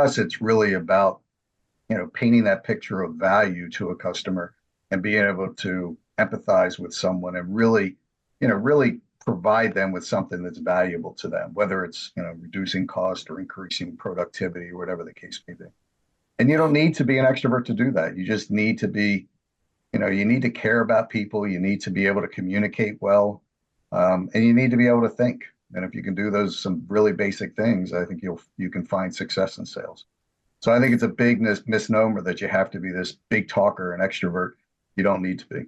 us, it's really about, painting that picture of value to a customer and being able to empathize with someone and really, really provide them with something that's valuable to them, whether it's, reducing cost or increasing productivity or whatever the case may be. And you don't need to be an extrovert to do that. You just need to be, you need to care about people. You need to be able to communicate well, and you need to be able to think. And if you can do some really basic things, I think you can find success in sales. So I think it's a big misnomer that you have to be this big talker and extrovert. You don't need to be.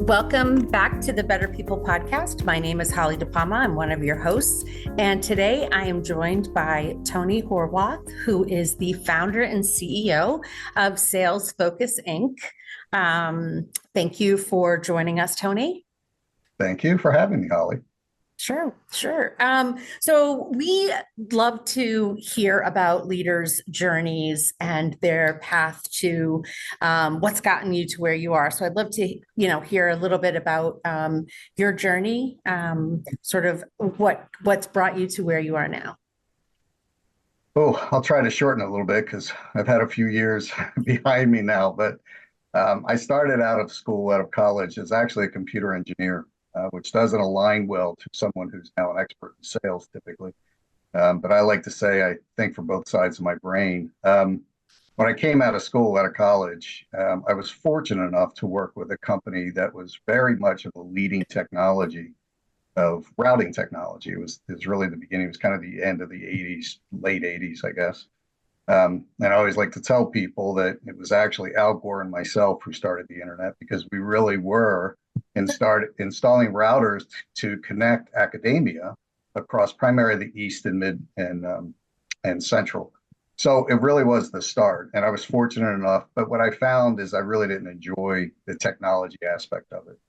Welcome back to the Better People Podcast. My name is Holly DePalma. I'm one of your hosts. And today I am joined by Tony Horwath, who is the founder and CEO of Sales Focus, Inc. Thank you for joining us, Tony. Thank you for having me, Holly. Sure. So we love to hear about leaders' journeys and their path to what's gotten you to where you are. So I'd love to, hear a little bit about your journey, sort of what's brought you to where you are now. Oh, I'll try to shorten it a little bit because I've had a few years behind me now. But I started out of college as actually a computer engineer. Which doesn't align well to someone who's now an expert in sales typically. But I like to say I think for both sides of my brain. When I came out of college, I was fortunate enough to work with a company that was very much of a leading technology of routing technology. It was really the beginning. It was kind of the end of the 80s, late 80s, I guess. And I always like to tell people that it was actually Al Gore and myself who started the internet because we really were and started installing routers to connect academia across primarily the East and Mid and Central. So it really was the start. And I was fortunate enough. But what I found is I really didn't enjoy the technology aspect of it.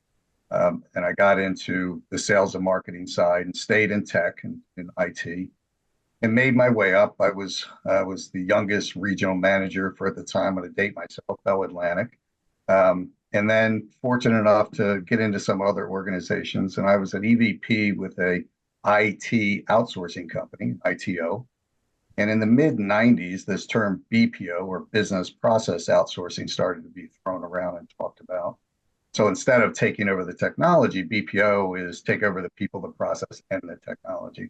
And I got into the sales and marketing side and stayed in tech and in IT and made my way up. I was the youngest regional manager for at the time, I'm going to date myself, Bell Atlantic. And then fortunate enough to get into some other organizations. And I was an EVP with a IT outsourcing company, ITO. And in the mid 90s, this term BPO or business process outsourcing started to be thrown around and talked about. So instead of taking over the technology, BPO is take over the people, the process, and the technology.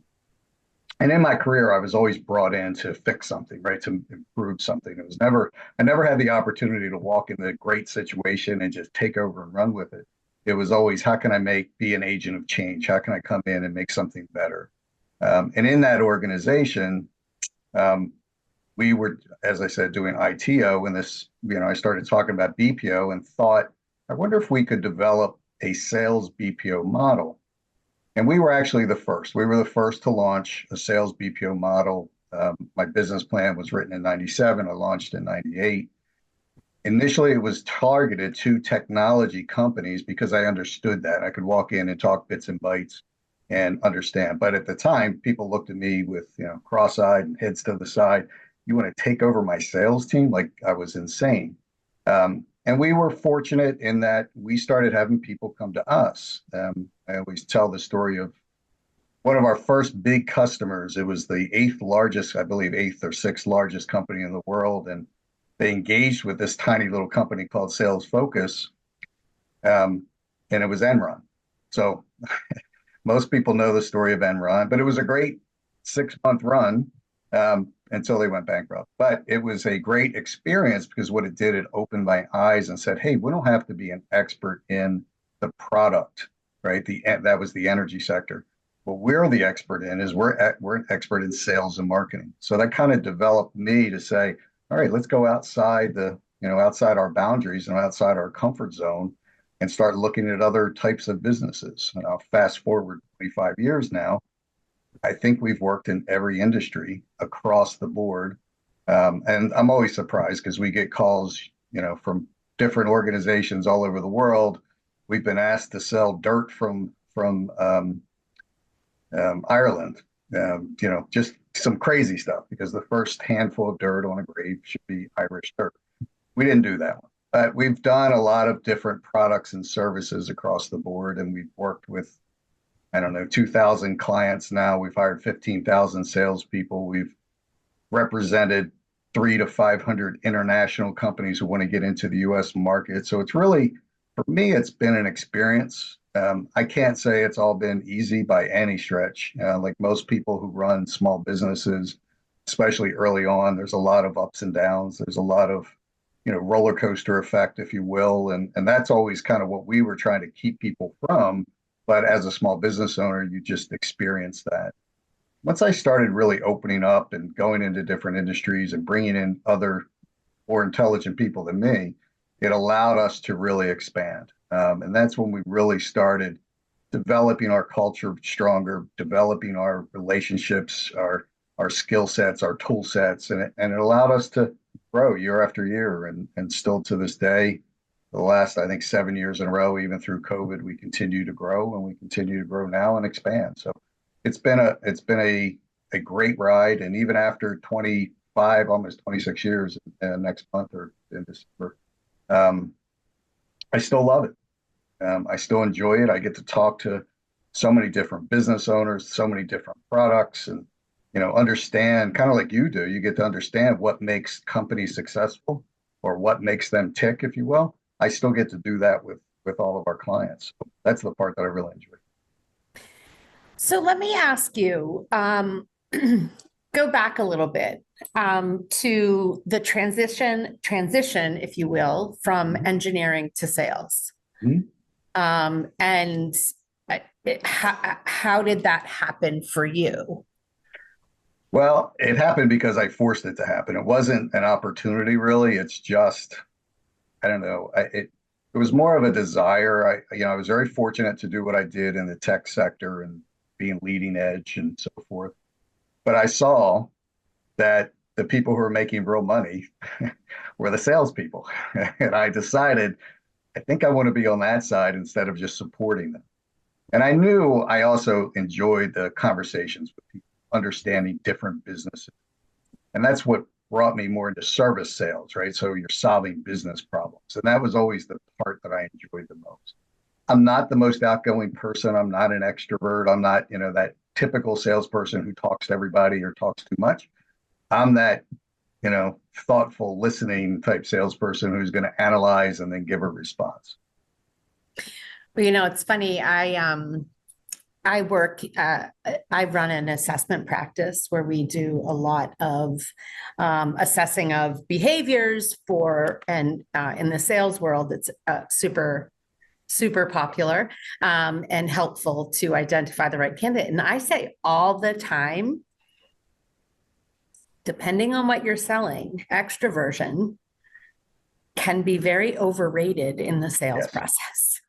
And in my career, I was always brought in to fix something, right? To improve something. I never had the opportunity to walk into a great situation and just take over and run with it. It was always, how can I be an agent of change? How can I come in and make something better? And in that organization, we were, as I said, doing ITO and this, I started talking about BPO and thought, I wonder if we could develop a sales BPO model. And we were actually the first. We were the first to launch a sales BPO model. My business plan was written in 97. I launched in 98. Initially, it was targeted to technology companies because I understood that. I could walk in and talk bits and bytes and understand. But at the time, people looked at me with, cross-eyed and heads to the side. You want to take over my sales team? Like I was insane. And we were fortunate in that we started having people come to us. I always tell the story of one of our first big customers. It was the eighth or sixth largest company in the world. And they engaged with this tiny little company called Sales Focus. And it was Enron. So most people know the story of Enron, but it was a great 6-month run. Until they went bankrupt. But it was a great experience because what it did, it opened my eyes and said, hey, we don't have to be an expert in the product, right? That was the energy sector. What we're the expert in is we're an expert in sales and marketing. So that kind of developed me to say, all right, let's go outside outside our boundaries and outside our comfort zone and start looking at other types of businesses. And I'll fast forward 25 years now. I think we've worked in every industry across the board. And I'm always surprised because we get calls, from different organizations all over the world. We've been asked to sell dirt from Ireland, just some crazy stuff because the first handful of dirt on a grave should be Irish dirt. We didn't do that one. But we've done a lot of different products and services across the board. And we've worked with I don't know, 2,000 clients now. We've hired 15,000 salespeople. We've represented 300 to 500 international companies who want to get into the U.S. market. So it's really, for me, it's been an experience. I can't say it's all been easy by any stretch. Like most people who run small businesses, especially early on, there's a lot of ups and downs. There's a lot of, roller coaster effect, if you will. And that's always kind of what we were trying to keep people from. But as a small business owner, you just experience that. Once I started really opening up and going into different industries and bringing in other more intelligent people than me, it allowed us to really expand. And that's when we really started developing our culture stronger, developing our relationships, our skill sets, our tool sets, and it allowed us to grow year after year. And still to this day, the last, I think, 7 years in a row, even through COVID, we continue to grow, and we continue to grow now and expand. So it's been a great ride. And even after 25, almost 26 years next month or in December, I still love it. I still enjoy it. I get to talk to so many different business owners, so many different products, and understand, kind of like you do. You get to understand what makes companies successful or what makes them tick, if you will. I still get to do that with all of our clients. So that's the part that I really enjoy. So let me ask you, go back a little bit to the transition, if you will, from engineering to sales. Mhm. And how did that happen for you? Well, it happened because I forced it to happen. It wasn't an opportunity, really. It's just, I don't know. It was more of a desire. I was very fortunate to do what I did in the tech sector and being leading edge and so forth. But I saw that the people who were making real money were the salespeople. And I decided, I think I want to be on that side instead of just supporting them. And I knew I also enjoyed the conversations with people, understanding different businesses. And that's what brought me more into service sales, right? So you're solving business problems. And that was always the part that I enjoyed the most. I'm not the most outgoing person. I'm not an extrovert. I'm not, that typical salesperson who talks to everybody or talks too much. I'm that, thoughtful listening type salesperson who's going to analyze and then give a response. Well, it's funny. I run an assessment practice where we do a lot of assessing of behaviors and in the sales world, it's super popular and helpful to identify the right candidate. And I say all the time, depending on what you're selling, extroversion can be very overrated in the sales process.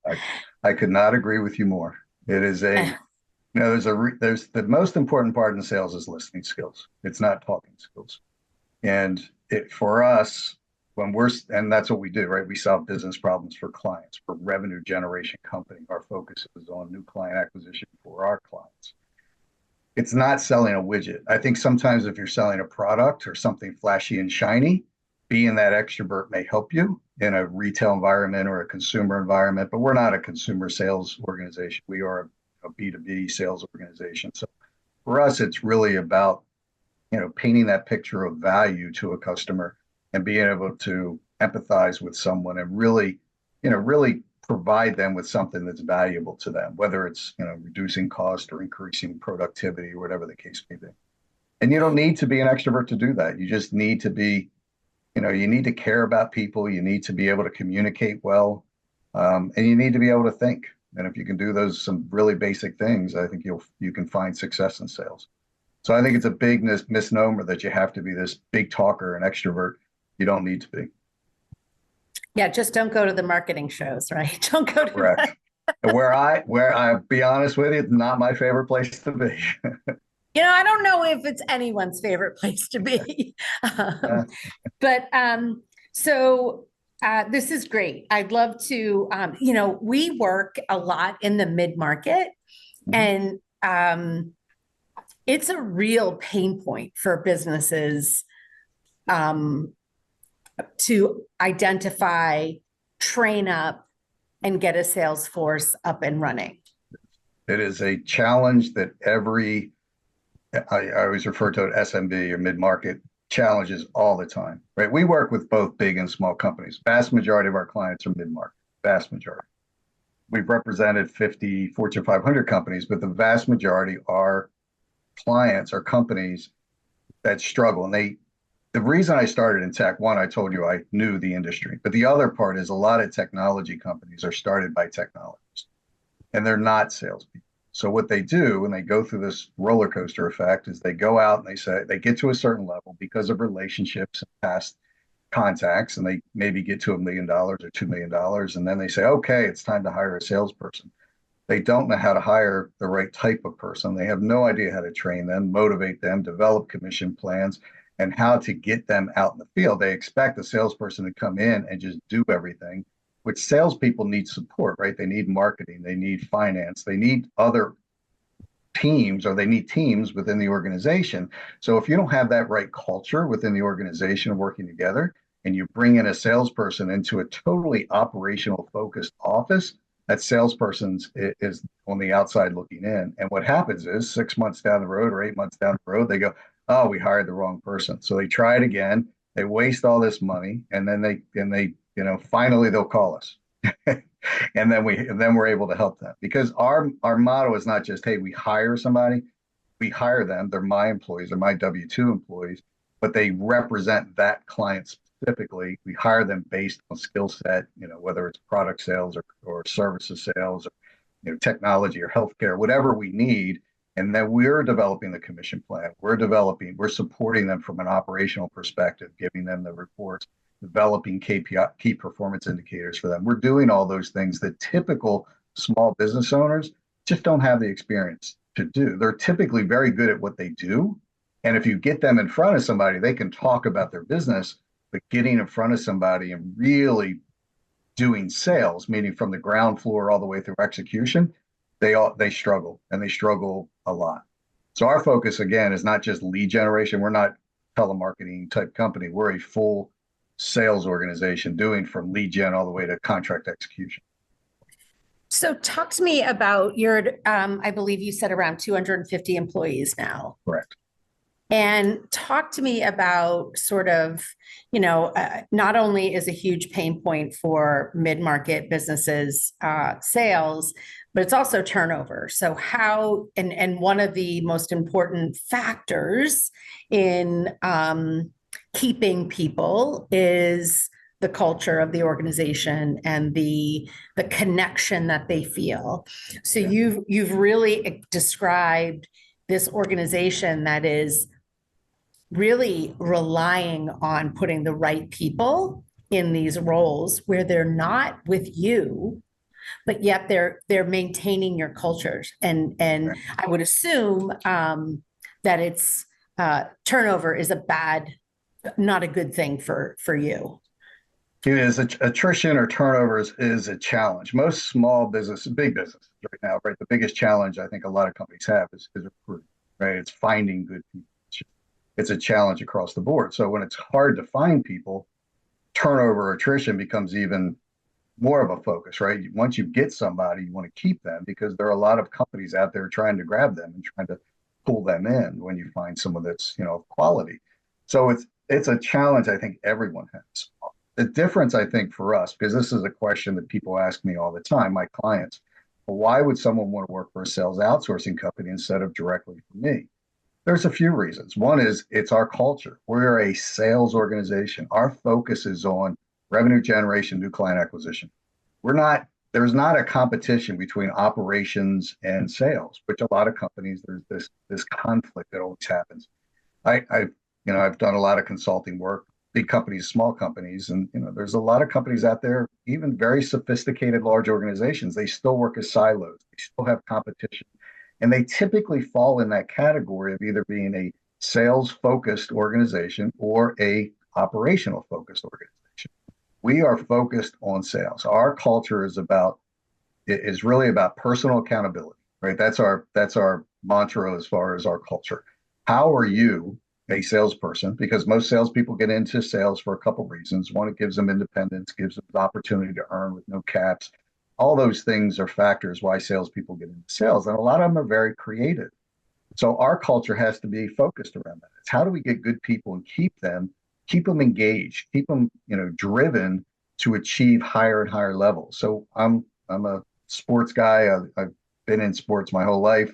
I could not agree with you more. It is there's the most important part in sales is listening skills. It's not talking skills. And for us, and that's what we do, right? We solve business problems for clients, for revenue generation company. Our focus is on new client acquisition for our clients. It's not selling a widget. I think sometimes if you're selling a product or something flashy and shiny, being that extrovert may help you in a retail environment or a consumer environment, but we're not a consumer sales organization. We are a B2B sales organization. So for us, it's really about, painting that picture of value to a customer and being able to empathize with someone and really provide them with something that's valuable to them, whether it's, reducing cost or increasing productivity or whatever the case may be. And you don't need to be an extrovert to do that. You just need to be, you need to care about people. You need to be able to communicate well, and you need to be able to think. And if you can do some really basic things, I think you can find success in sales. So I think it's a big misnomer that you have to be this big talker and extrovert. You don't need to be. Yeah, just don't go to the marketing shows, right? Don't go to Correct. Where I be honest with you, it's not my favorite place to be. I don't know if it's anyone's favorite place to be. So this is great. I'd love to, we work a lot in the mid-market, and it's a real pain point for businesses to identify, train up, and get a sales force up and running. It is a challenge that I always refer to it SMB or mid-market challenges all the time, right? We work with both big and small companies. Vast majority of our clients are mid-market, vast majority. We've represented 50 Fortune 500 companies, but the vast majority are clients or companies that struggle. And the reason I started in tech, one, I told you I knew the industry, but the other part is a lot of technology companies are started by technologists and they're not salespeople. So what they do when they go through this roller coaster effect is they go out and they say they get to a certain level because of relationships and past contacts, and they maybe get to $1 million or $2 million, and then they say, okay, it's time to hire a salesperson. They don't know how to hire the right type of person. They have no idea how to train them, motivate them, develop commission plans, and how to get them out in the field. They expect the salesperson to come in and just do everything, which salespeople need support, right? They need marketing, they need finance, they need other teams, or they need teams within the organization. So if you don't have that right culture within the organization working together, and you bring in a salesperson into a totally operational focused office, that salesperson is on the outside looking in. And what happens is 6 months down the road or 8 months down the road, they go, oh, we hired the wrong person. So they try it again. They waste all this money, and then finally they'll call us. and then we're able to help them, because our motto is not just, hey, we hire somebody, we hire them. They're my employees, they're my W-2 employees, but they represent that client specifically. We hire them based on skill set, whether it's product sales or services sales, or technology or healthcare, whatever we need. And then we're developing the commission plan. We're supporting them from an operational perspective, giving them the reports, developing KPI, key performance indicators for them. We're doing all those things that typical small business owners just don't have the experience to do. They're typically very good at what they do. And if you get them in front of somebody, they can talk about their business, but getting in front of somebody and really doing sales, meaning from the ground floor all the way through execution, they struggle, and they struggle a lot. So our focus, again, is not just lead generation. We're not a telemarketing type company. We're a full sales organization, doing from lead gen all the way to contract execution. So talk to me about I believe you said around 250 employees now. Correct. And talk to me about sort of, not only is a huge pain point for mid-market businesses, sales, but it's also turnover. So how, and one of the most important factors in keeping people is the culture of the organization and the connection that they feel. So you've really described this organization that is really relying on putting the right people in these roles where they're not with you, but yet they're maintaining your cultures. And I would assume that it's turnover is not a good thing for you. It is. Attrition or turnover is a challenge. Most small business, big businesses right now, right? The biggest challenge I think a lot of companies have is recruiting, right? It's finding good people. It's a challenge across the board. So when it's hard to find people, turnover or attrition becomes even more of a focus, right? Once you get somebody, you want to keep them, because there are a lot of companies out there trying to grab them and trying to pull them in when you find someone that's, of quality. So it's a challenge I think everyone has. The difference, I think, for us, because this is a question that people ask me all the time, my clients, well, why would someone want to work for a sales outsourcing company instead of directly for me? There's a few reasons. One is it's our culture. We're a sales organization. Our focus is on revenue generation, new client acquisition. There's not a competition between operations and sales, which a lot of companies, there's this conflict that always happens. I've done a lot of consulting work, big companies, small companies, and there's a lot of companies out there, even very sophisticated large organizations, they still work as silos. They still have competition. And they typically fall in that category of either being a sales-focused organization or a operational-focused organization. We are focused on sales. Our culture is really about personal accountability, right? That's our mantra as far as our culture. How are you, a salesperson? Because most salespeople get into sales for a couple of reasons. One, it gives them independence, gives them the opportunity to earn with no caps, all those things are factors why salespeople get into sales. And a lot of them are very creative. So our culture has to be focused around that. It's how do we get good people and keep them engaged, keep them, driven to achieve higher and higher levels. So I'm a sports guy. I've been in sports my whole life,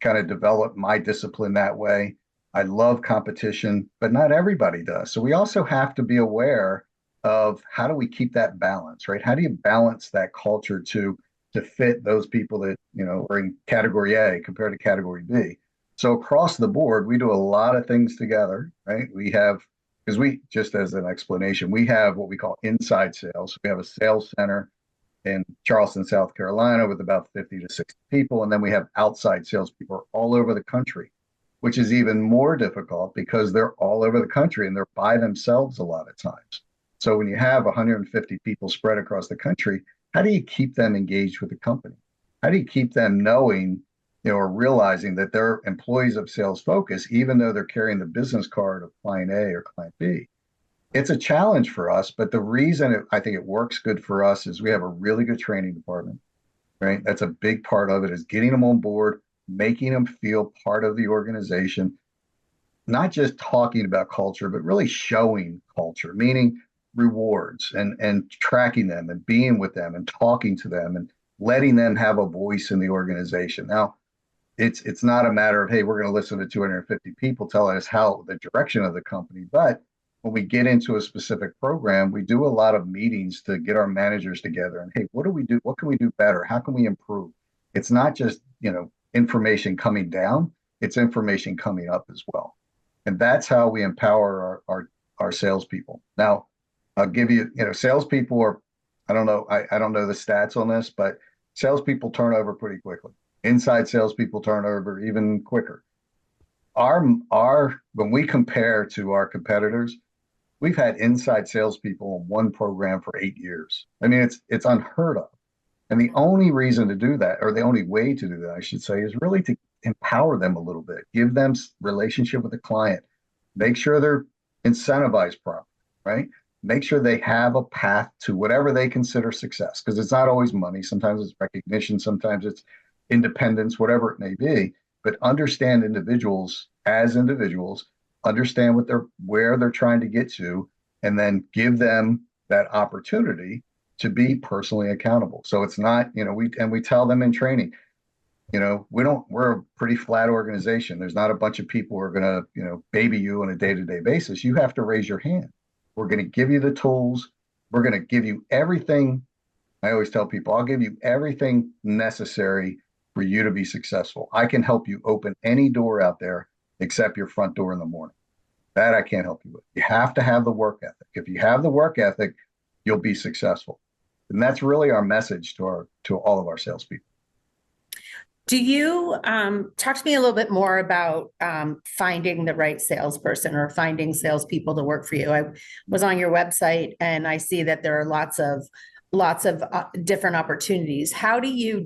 kind of developed my discipline that way. I love competition, but not everybody does. So we also have to be aware of how do we keep that balance, right? How do you balance that culture to fit those people that, are in category A compared to category B? So across the board, we do a lot of things together, right? We have, because we, just as an explanation, we have what we call inside sales. We have a sales center in Charleston, South Carolina, with about 50 to 60 people. And then we have outside salespeople all over the country, which is even more difficult because they're all over the country and they're by themselves a lot of times. So when you have 150 people spread across the country, how do you keep them engaged with the company? How do you keep them knowing, or realizing that they're employees of Sales Focus, even though they're carrying the business card of client A or client B? It's a challenge for us, but the reason I think it works good for us is we have a really good training department, right? That's a big part of it, is getting them on board, making them feel part of the organization, not just talking about culture, but really showing culture, meaning rewards and tracking them and being with them and talking to them and letting them have a voice in the organization. Now, it's not a matter of, hey, we're going to listen to 250 people telling us how the direction of the company, but when we get into a specific program, we do a lot of meetings to get our managers together and, hey, what do we do? What can we do better? How can we improve? It's not just, information coming down, it's information coming up as well. And that's how we empower our salespeople. Now, I'll give you, salespeople are, I don't know the stats on this, but salespeople turn over pretty quickly. Inside salespeople turn over even quicker. When we compare to our competitors, we've had inside salespeople in one program for 8 years. I mean, it's unheard of. And the only reason to do that, or the only way to do that, I should say, is really to empower them a little bit, give them relationship with the client, make sure they're incentivized properly, right? Make sure they have a path to whatever they consider success, because it's not always money. Sometimes it's recognition, sometimes it's independence, whatever it may be. But understand individuals as individuals, understand where they're trying to get to, and then give them that opportunity to be personally accountable. So it's not, we tell them in training, we're a pretty flat organization. There's not a bunch of people who are going to, baby you on a day-to-day basis. You have to raise your hand. We're going to give you the tools. We're going to give you everything. I always tell people, I'll give you everything necessary for you to be successful. I can help you open any door out there except your front door in the morning. That I can't help you with. You have to have the work ethic. If you have the work ethic, you'll be successful. And that's really our message to all of our salespeople. Do you talk to me a little bit more about finding the right salesperson or finding salespeople to work for you? I was on your website and I see that there are lots of different opportunities. How do you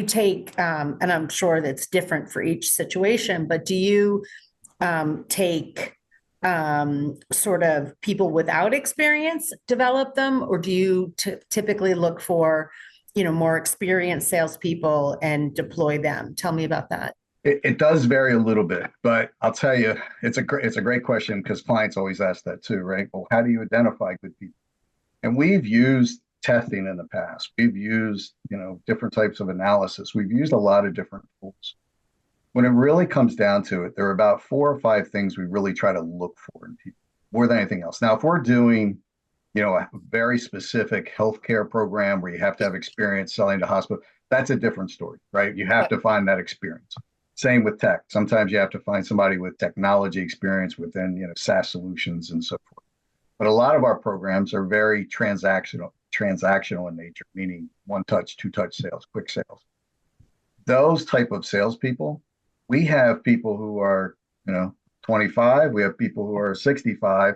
take, and I'm sure that's different for each situation, but do you take sort of people without experience, develop them, or do you typically look for, more experienced salespeople and deploy them? Tell me about that. It does vary a little bit, but I'll tell you, it's a great question, because clients always ask that too, right? Well, how do you identify good people? And we've used testing in the past. We've used, different types of analysis. We've used a lot of different tools. When it really comes down to it, there are about 4 or 5 things we really try to look for in people more than anything else. Now, if we're doing, a very specific healthcare program where you have to have experience selling to hospitals, that's a different story, right? You have to find that experience. Same with tech. Sometimes you have to find somebody with technology experience within, SaaS solutions and so forth. But a lot of our programs are very transactional in nature, meaning one touch, two touch sales, quick sales. Those type of salespeople, we have people who are, 25, we have people who are 65,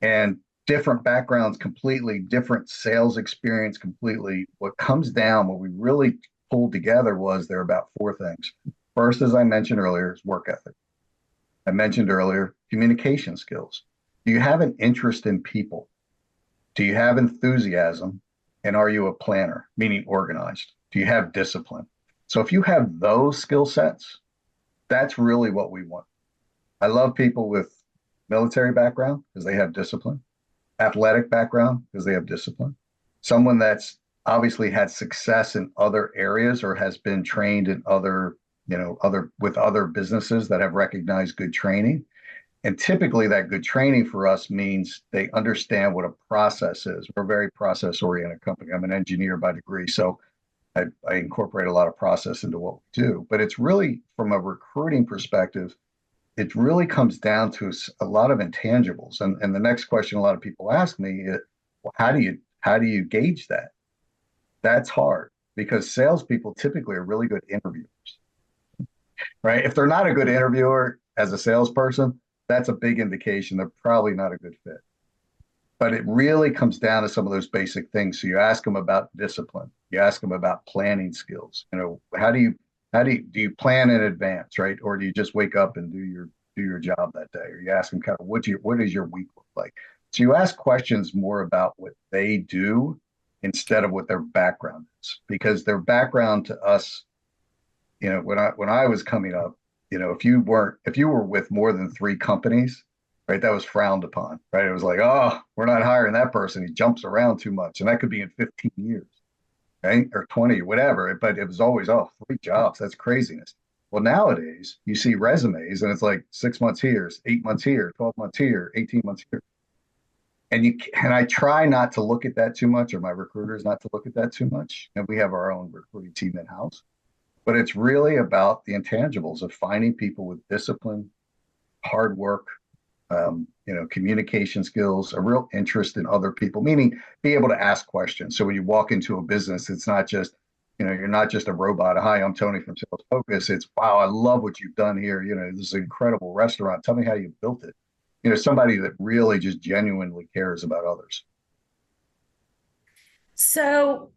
and different backgrounds completely, different sales experience completely. What comes down, what we really pulled together was there are about 4 things. First, as I mentioned earlier, is work ethic. I mentioned earlier, communication skills. Do you have an interest in people? Do you have enthusiasm? And are you a planner, meaning organized? Do you have discipline? So if you have those skill sets, that's really what we want. I love people with military background because they have discipline, athletic background because they have discipline, someone that's obviously had success in other areas or has been trained in other, other with other businesses that have recognized good training. And typically that good training for us means they understand what a process is. We're a very process oriented company. I'm an engineer by degree, so I incorporate a lot of process into what we do. But it's really, from a recruiting perspective, it really comes down to a lot of intangibles. And the next question a lot of people ask me is, well, how do you gauge that? That's hard because salespeople typically are really good interviewers, right? If they're not a good interviewer as a salesperson, that's a big indication they're probably not a good fit. But it really comes down to some of those basic things. So you ask them about discipline, you ask them about planning skills. Do you plan in advance, right? Or do you just wake up and do your job that day? Or you ask them kind of what does your week look like? So you ask questions more about what they do instead of what their background is, because their background to us, when I was coming up, if you were with more than 3 companies, right, that was frowned upon, right? It was like, oh, we're not hiring that person. He jumps around too much, and that could be in 15 years, right, or 20, whatever. But it was always, oh, 3 jobs, that's craziness. Well, nowadays you see resumes, and it's like 6 months here, 8 months here, 12 months here, 18 months here. And I try not to look at that too much, or my recruiters not to look at that too much. And we have our own recruiting team in house. But it's really about the intangibles of finding people with discipline, hard work, communication skills, a real interest in other people, meaning be able to ask questions. So when you walk into a business, it's not just, you're not just a robot. Hi, I'm Tony from Sales Focus. It's, wow, I love what you've done here. This is an incredible restaurant. Tell me how you built it. Somebody that really just genuinely cares about others. So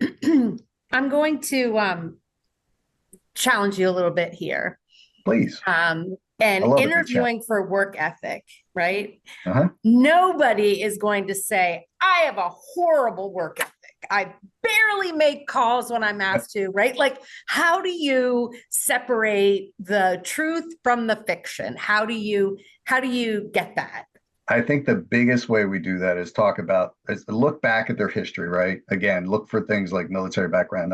I'm going to challenge you a little bit here. Please. I And love interviewing for work ethic, right? Uh-huh. Nobody is going to say, I have a horrible work ethic. I barely make calls when I'm asked to, right? Like, how do you separate the truth from the fiction? How do you get that? I think the biggest way we do that is look back at their history, right? Again, look for things like military background,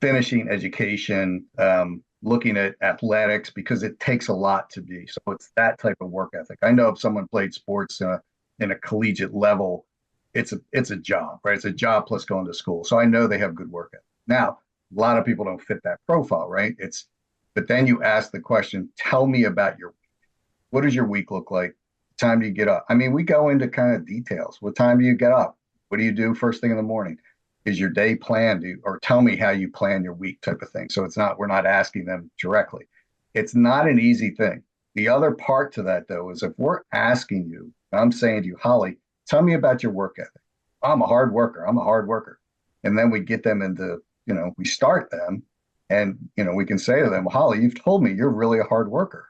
finishing education, looking at athletics, because it takes a lot to be. So it's that type of work ethic. I know if someone played sports in a collegiate level, it's a job, right? It's a job plus going to school. So I know they have good work ethic. Now, a lot of people don't fit that profile, right? But then you ask the question, tell me about your week. What does your week look like? What time do you get up? I mean, we go into kind of details. What time do you get up? What do you do first thing in the morning? Is your day planned? Or tell me how you plan your week, type of thing. So we're not asking them directly. It's not an easy thing. The other part to that, though, is if we're asking you, I'm saying to you, Holly, tell me about your work ethic. I'm a hard worker. I'm a hard worker. And then we get them into, we start them, and, we can say to them, well, Holly, you've told me you're really a hard worker.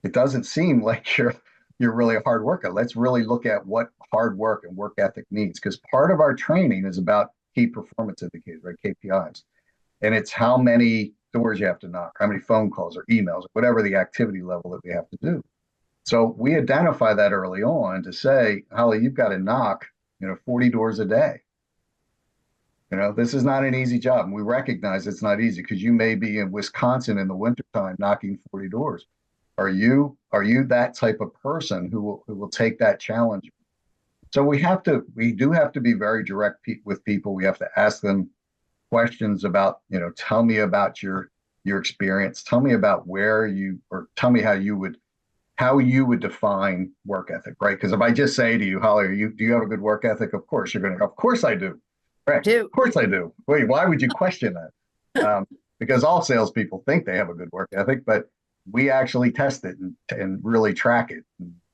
It doesn't seem like you're really a hard worker. Let's really look at what hard work and work ethic means, because part of our training is about key performance indicators, right? KPIs. And it's how many doors you have to knock, how many phone calls or emails, or whatever the activity level that we have to do. So we identify that early on to say, Holly, you've got to knock, 40 doors a day. This is not an easy job. And we recognize it's not easy, because you may be in Wisconsin in the wintertime knocking 40 doors. Are you that type of person who will take that challenge? So we do have to be very direct with people. We have to ask them questions about, tell me about your experience. Tell me about or tell me how you would define work ethic, right? Because if I just say to you, Holly, do you have a good work ethic? Of course you're going to, of course I do. Right. Of course I do. Wait, why would you question that? Because all salespeople think they have a good work ethic, but we actually test it and really track it.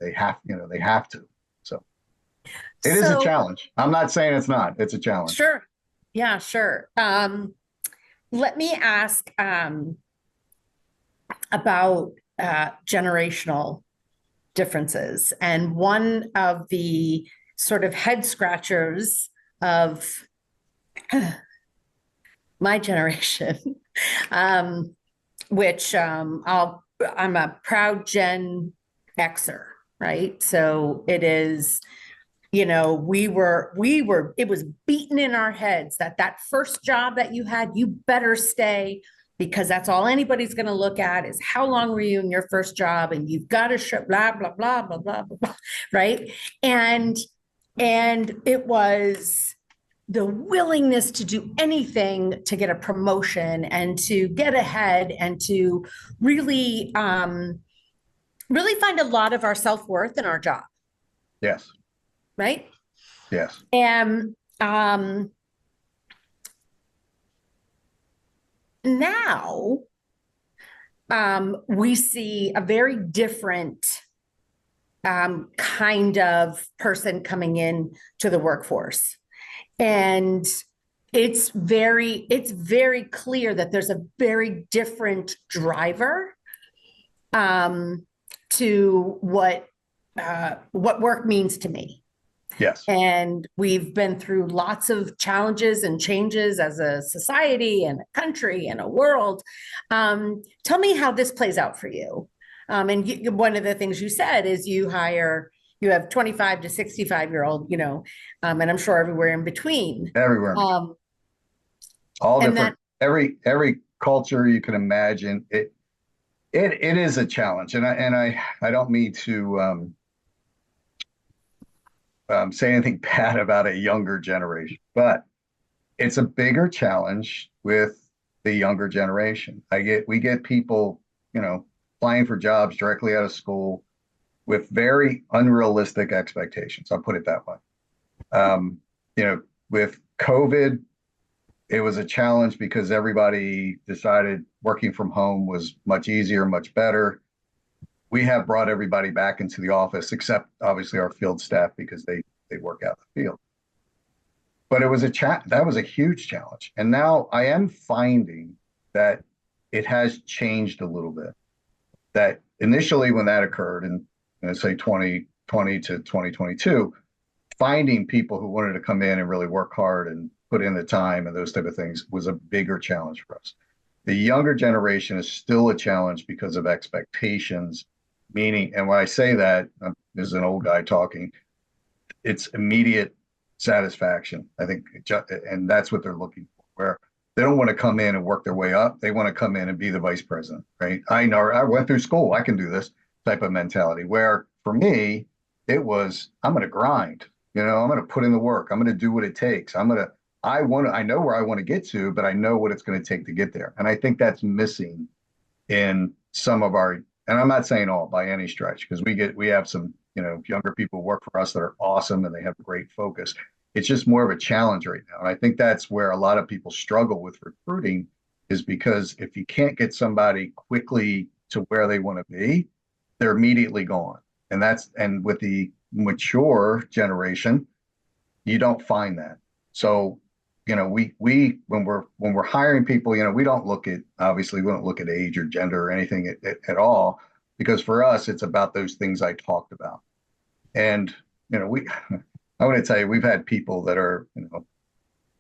They have to. So it is a challenge. I'm not saying it's not. It's a challenge. Sure. Yeah, sure. Let me ask about generational differences. And one of the sort of head scratchers of my generation, um, which I'm a proud Gen Xer, right? So it is, it was beaten in our heads that that first job that you had, you better stay, because that's all anybody's going to look at is how long were you in your first job, and you've got to show blah blah blah blah blah blah blah, right? And it was the willingness to do anything to get a promotion and to get ahead and to really really find a lot of our self-worth in our job, Yes. right? Yes. And now we see a very different kind of person coming in to the workforce. And it's very clear that there's a very different driver to what work means to me. Yes. And we've been through lots of challenges and changes as a society and a country and a world. Tell me how this plays out for you. And one of the things you said is you have 25 to 65-year-old, and I'm sure everywhere in between. Everywhere. All different. Every culture you can imagine. It is a challenge, and I don't mean to say anything bad about a younger generation, but it's a bigger challenge with the younger generation. We get people, applying for jobs directly out of school with very unrealistic expectations. I'll put it that way. With COVID, it was a challenge because everybody decided working from home was much easier, much better. We have brought everybody back into the office, except obviously our field staff, because they work out in the field. But it was that was a huge challenge. And now I am finding that it has changed a little bit. That initially when that occurred in, say 2020 to 2022, finding people who wanted to come in and really work hard and put in the time and those type of things was a bigger challenge for us. The younger generation is still a challenge because of expectations, meaning, and when I say that, this is an old guy talking, it's immediate satisfaction, I think, and that's what they're looking for, where they don't want to come in and work their way up. They want to come in and be the vice president, right? I know, I went through school, I can do this type of mentality, where for me, it was, I'm going to grind, I'm going to put in the work. I'm going to do what it takes. I know where I want to get to, but I know what it's going to take to get there. And I think that's missing in some of our, and I'm not saying all by any stretch, because we have some, younger people work for us that are awesome and they have great focus. It's just more of a challenge right now. And I think that's where a lot of people struggle with recruiting, is because if you can't get somebody quickly to where they want to be, they're immediately gone. And with the mature generation, you don't find that. So, we when we're hiring people, we don't look at, obviously we don't look at age or gender or anything at all, because for us, it's about those things I talked about. And, I want to tell you, we've had people that are,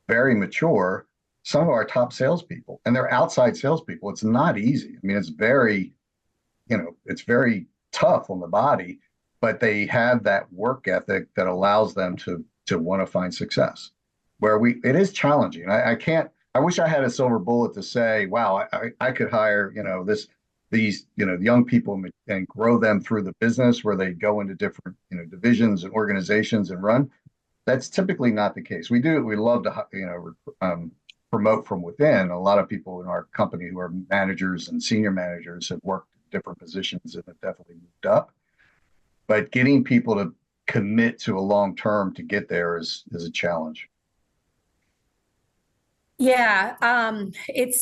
very mature, some of our top salespeople, and they're outside salespeople. It's not easy. I mean, it's very tough on the body, but they have that work ethic that allows them to want to find success. Where it is challenging. I wish I had a silver bullet to say, wow, I could hire, these young people and grow them through the business where they go into different, divisions and organizations and run. That's typically not the case. We love to, promote from within. A lot of people in our company who are managers and senior managers have worked in different positions and have definitely moved up. But getting people to commit to a long term to get there is a challenge. Yeah,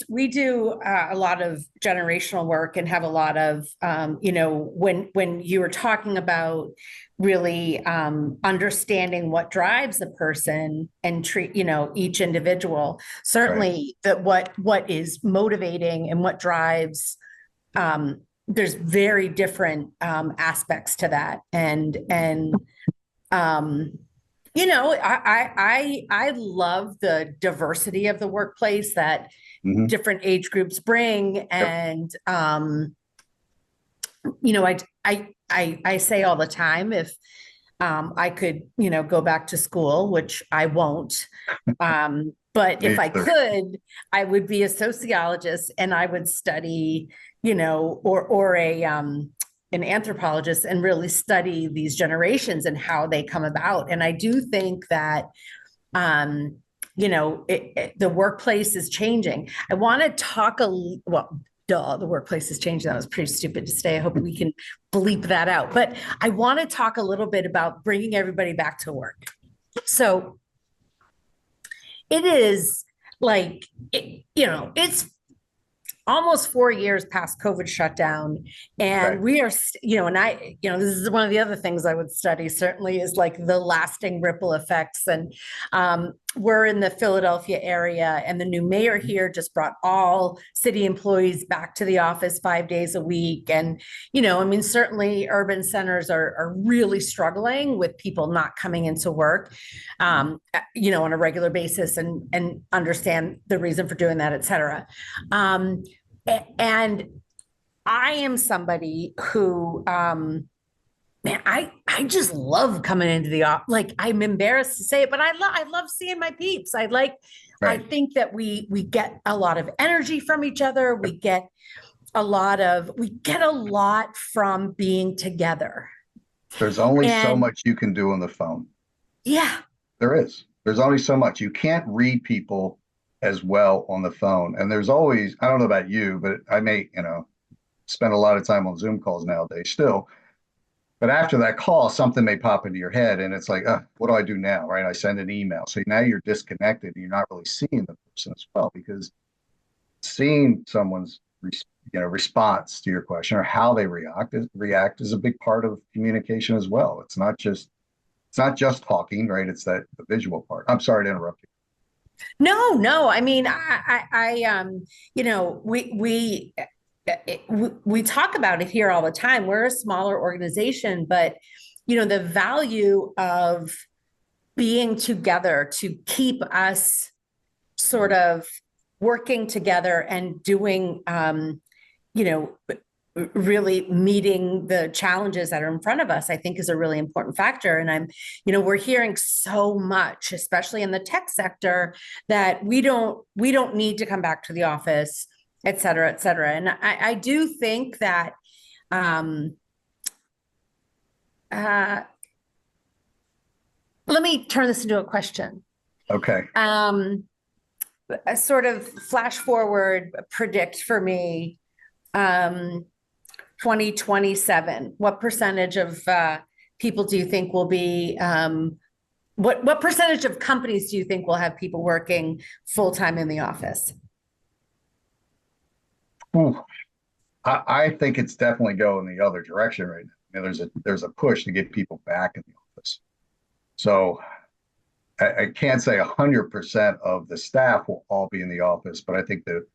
we do a lot of generational work and have a lot of, when you were talking about really understanding what drives a person and treat, each individual, certainly that what is motivating and what drives, there's very different aspects to that. And I love the diversity of the workplace that Hmm. different age groups bring. Yep. And I say all the time, if I could, go back to school, which I won't. But Me if I either. could, I would be a sociologist and I would study, or an anthropologist and really study these generations and how they come about. And I do think that um, the workplace is changing. I want to talk well, duh, the workplace is changing. That was pretty stupid to say. I hope we can bleep that out. But I want to talk a little bit about bringing everybody back to work. So it is like, it's almost 4 years past COVID shutdown. Right. And we are, this is one of the other things I would study, certainly, is like the lasting ripple effects. And we're in the Philadelphia area, and the new mayor here just brought all city employees back to the office 5 days a week. And, I mean, certainly urban centers are really struggling with people not coming into work, on a regular basis, and understand the reason for doing that, et cetera. And I am somebody who, man, I just love coming into the office. Like, I'm embarrassed to say it, but I love seeing my peeps. I Right. think that we get a lot of energy from each other. We get a lot from being together. There's only so And much you can do on the phone. yeah, There is. There's only so much. You can't read people as well on the phone. And there's always, I don't know about you, but I may, spend a lot of time on Zoom calls nowadays still. But after that call, something may pop into your head and it's like, what do I do now? Right. I send an email. So now you're disconnected and you're not really seeing the person as well, because seeing someone's response to your question or how they react is a big part of communication as well. It's not just talking, right? It's that the visual part. I'm sorry to interrupt you. no, no. I mean, you know, we talk about it here all the time. We're a smaller organization, but the value of being together to keep us sort of working together and doing, you know, really meeting the challenges that are in front of us, I think, is a really important factor. And we're hearing so much, especially in the tech sector, that we don't need to come back to the office, et cetera, et cetera. And I do think that um, uh, let me turn this into a question. Okay. A sort of flash forward predict for me, um, 2027. What percentage of people do you think will be, what percentage of companies do you think will have people working full time in the office? Ooh, I think it's definitely going the other direction right now. There's a push to get people back in the office. So I can't say 100% of the staff will all be in the office, but I think the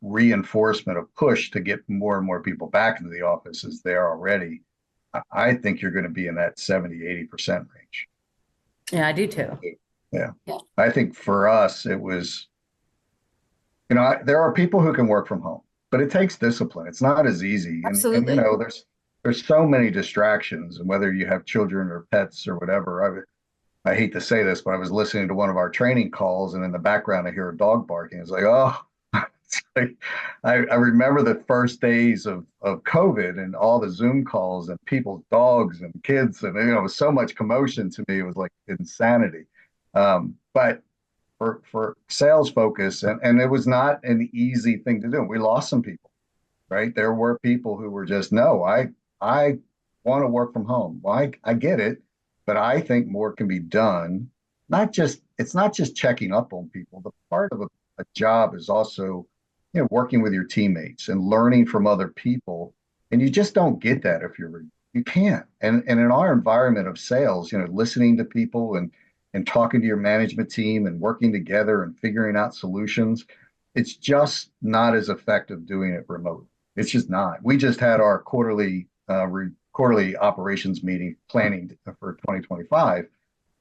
reinforcement of push to get more and more people back into the office is there already. I think you're going to be in that 70-80% range. Yeah, I do too. Yeah. Yeah, I think for us, it was, there are people who can work from home, but it takes discipline. It's not as easy. And absolutely. there's so many distractions, and whether you have children or pets or whatever. I hate to say this, but I was listening to one of our training calls, and in the background, I hear a dog barking. It's like, oh, it's like, I remember the first days of COVID and all the Zoom calls and people's dogs and kids. And, it was so much commotion to me. It was like insanity. But for sales focus, and it was not an easy thing to do. We lost some people, right? There were people who were just, no, I want to work from home. Well, I get it, but I think more can be done. It's not just checking up on people. The part of a job is also, working with your teammates and learning from other people. And you just don't get that if you can't. And in our environment of sales, listening to people and talking to your management team and working together and figuring out solutions, it's just not as effective doing it remote. It's just not. We just had our quarterly operations meeting planning for 2025.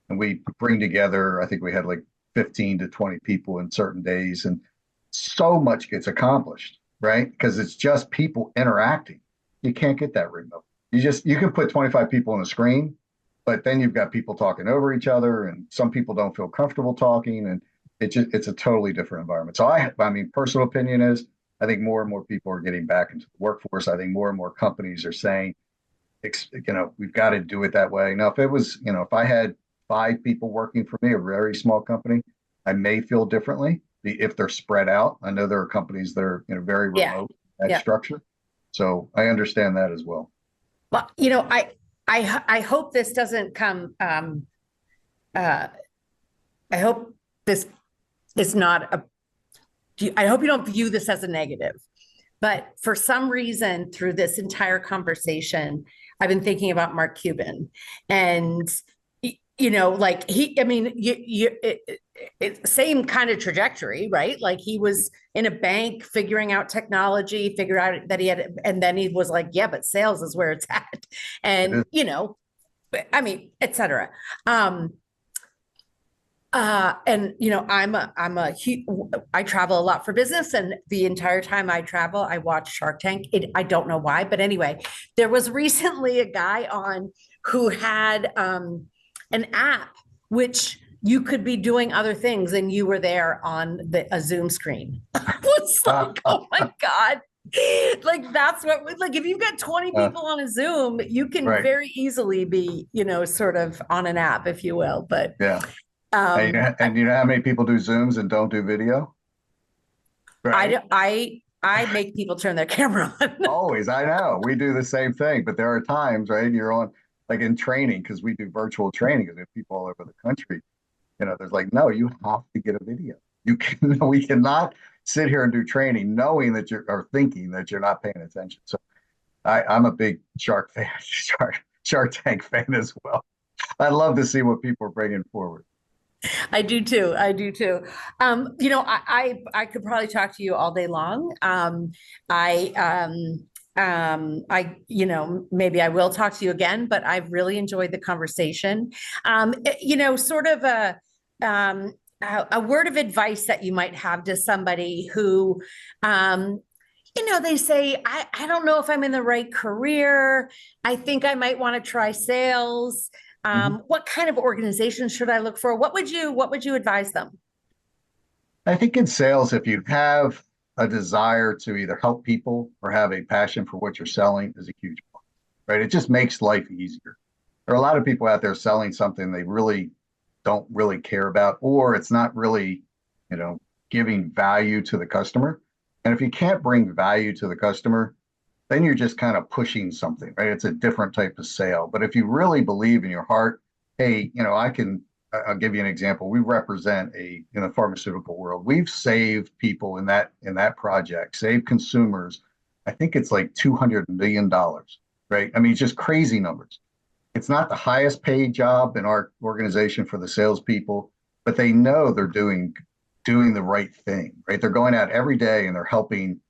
and we bring together, I think we had like 15 to 20 people in certain days, and so much gets accomplished, right? Because it's just people interacting. You can't get that remote. You can put 25 people on a screen, but then you've got people talking over each other, and some people don't feel comfortable talking, and it's a totally different environment. So I mean, personal opinion is I think more and more people are getting back into the workforce. I think more and more companies are saying, we've got to do it that way. Now, if it was, if I had 5 people working for me, a very small company, I may feel differently if they're spread out. I know there are companies that are, very Yeah. remote that Yeah. structure. So I understand that as well. Well, I hope this doesn't come, uh, I hope this is not I hope you don't view this as a negative, but for some reason through this entire conversation, I've been thinking about Mark Cuban and, like I mean, it's same kind of trajectory, right? Like he was in a bank figuring out technology, figured out that and then he was like, yeah, but sales is where it's at. And, I mean, et cetera. And I travel a lot for business, and the entire time I travel, I watch Shark Tank. I don't know why, but anyway, there was recently a guy on who had an app which you could be doing other things and you were there on a Zoom screen. I was like, oh my God. Like that's what like if you've got 20 people on a Zoom, you can right. very easily be, sort of on an app, if you will. But Yeah. And you know how many people do Zooms and don't do video? Right. I make people turn their camera on. Always. I know. We do the same thing, but there are times, right? You're on like in training because we do virtual training because we have people all over the country. There's like, no, you have to get a video. We cannot sit here and do training knowing that or thinking that you're not paying attention. So I'm a big Shark fan, Shark Tank fan as well. I love to see what people are bringing forward. I do too. I do too. I could probably talk to you all day long. Maybe I will talk to you again, but I've really enjoyed the conversation. Sort of a word of advice that you might have to somebody who, they say, I don't know if I'm in the right career. I think I might want to try sales. What kind of organization should I look for? What would you advise them? I think in sales, if you have a desire to either help people or have a passion for what you're selling, is a huge one, right? It just makes life easier. There are a lot of people out there selling something they really don't really care about, or it's not really, giving value to the customer. And if you can't bring value to the customer, then you're just kind of pushing something, right? It's a different type of sale. But if you really believe in your heart, hey, I'll give you an example. We represent in the pharmaceutical world. We've saved people in that project, saved consumers. I think it's like $200 million, right? I mean, it's just crazy numbers. It's not the highest paid job in our organization for the salespeople, but they know they're doing the right thing, right? They're going out every day and they're helping,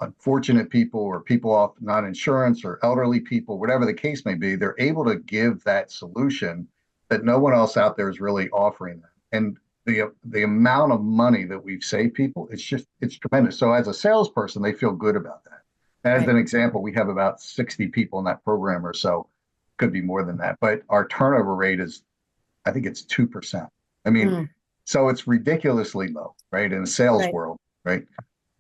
unfortunate people or people off non-insurance or elderly people, whatever the case may be. They're able to give that solution that no one else out there is really offering them. And the amount of money that we've saved people, it's tremendous. So as a salesperson, they feel good about that. And as an example, we have about 60 people in that program or so, could be more than that. But our turnover rate is, I think it's 2%. I mean, so it's ridiculously low, right? In the sales world, right?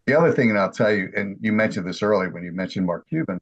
The other thing, and I'll tell you, and you mentioned this earlier when you mentioned Mark Cuban,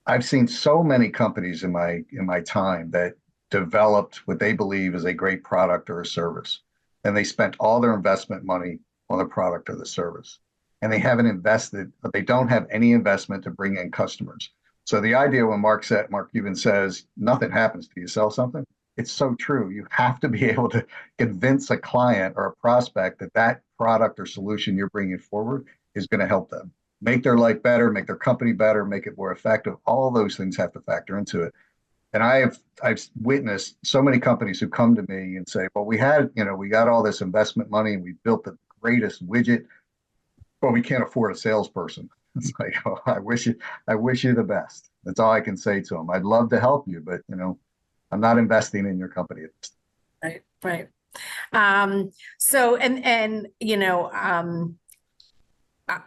I've seen so many companies in my time that developed what they believe is a great product or a service. And they spent all their investment money on the product or the service. And they haven't invested, but they don't have any investment to bring in customers. So the idea when Mark Cuban says, nothing happens till you sell something, it's so true. You have to be able to convince a client or a prospect that product or solution you're bringing forward is going to help them make their life better, make their company better, make it more effective. All those things have to factor into it. And I've witnessed so many companies who come to me and say, well, we got all this investment money and we built the greatest widget, but we can't afford a salesperson. It's like, oh, I wish you the best. That's all I can say to them. I'd love to help you, but I'm not investing in your company at this Right, right. So,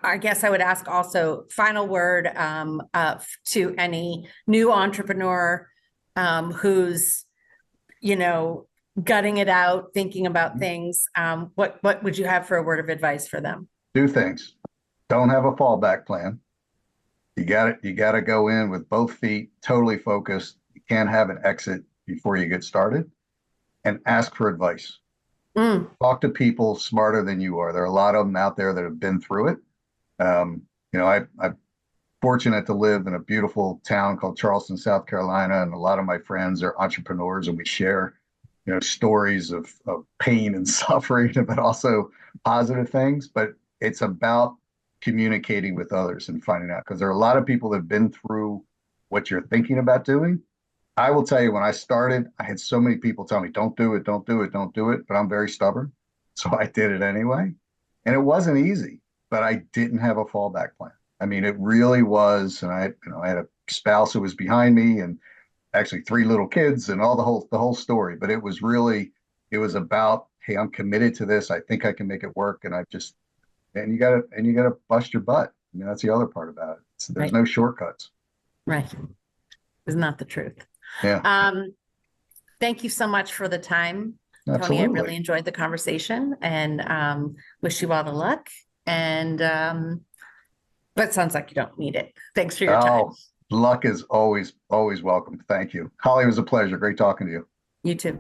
I guess I would ask also final word to any new entrepreneur who's, gutting it out, thinking about time. things. What would you have for a word of advice for them? Two things. Don't have a fallback plan. You got to go in with both feet totally focused. You can't have an exit before you get started, and ask for advice. Mm, Talk to people smarter than you are. There are a lot of them out there that have been through it. I'm fortunate to live in a beautiful town called Charleston, South Carolina, and a lot of my friends are entrepreneurs, and we share, stories of pain and suffering, but also positive things. But it's about communicating with others and finding out, because there are a lot of people that have been through what you're thinking about doing. I will tell you, when I started, I had so many people tell me, don't do it, don't do it, don't do it. But I'm very stubborn. So I did it anyway. And it wasn't easy, but I didn't have a fallback plan. I mean, it really was. And I had a spouse who was behind me, and actually three little kids, and all the whole story. But it was about, hey, I'm committed to this. I think I can make it work. And you gotta bust your butt. I mean, that's the other part about it. There's right, no shortcuts. right. Isn't that the truth? Yeah, Um, Thank you so much for the time, Tony. I absolutely. really enjoyed the conversation and wish you all the luck. And but sounds like you don't need it. Thanks for your time. Oh, luck is always welcome. Thank you. Holly, it was a pleasure. Great talking to you. You too.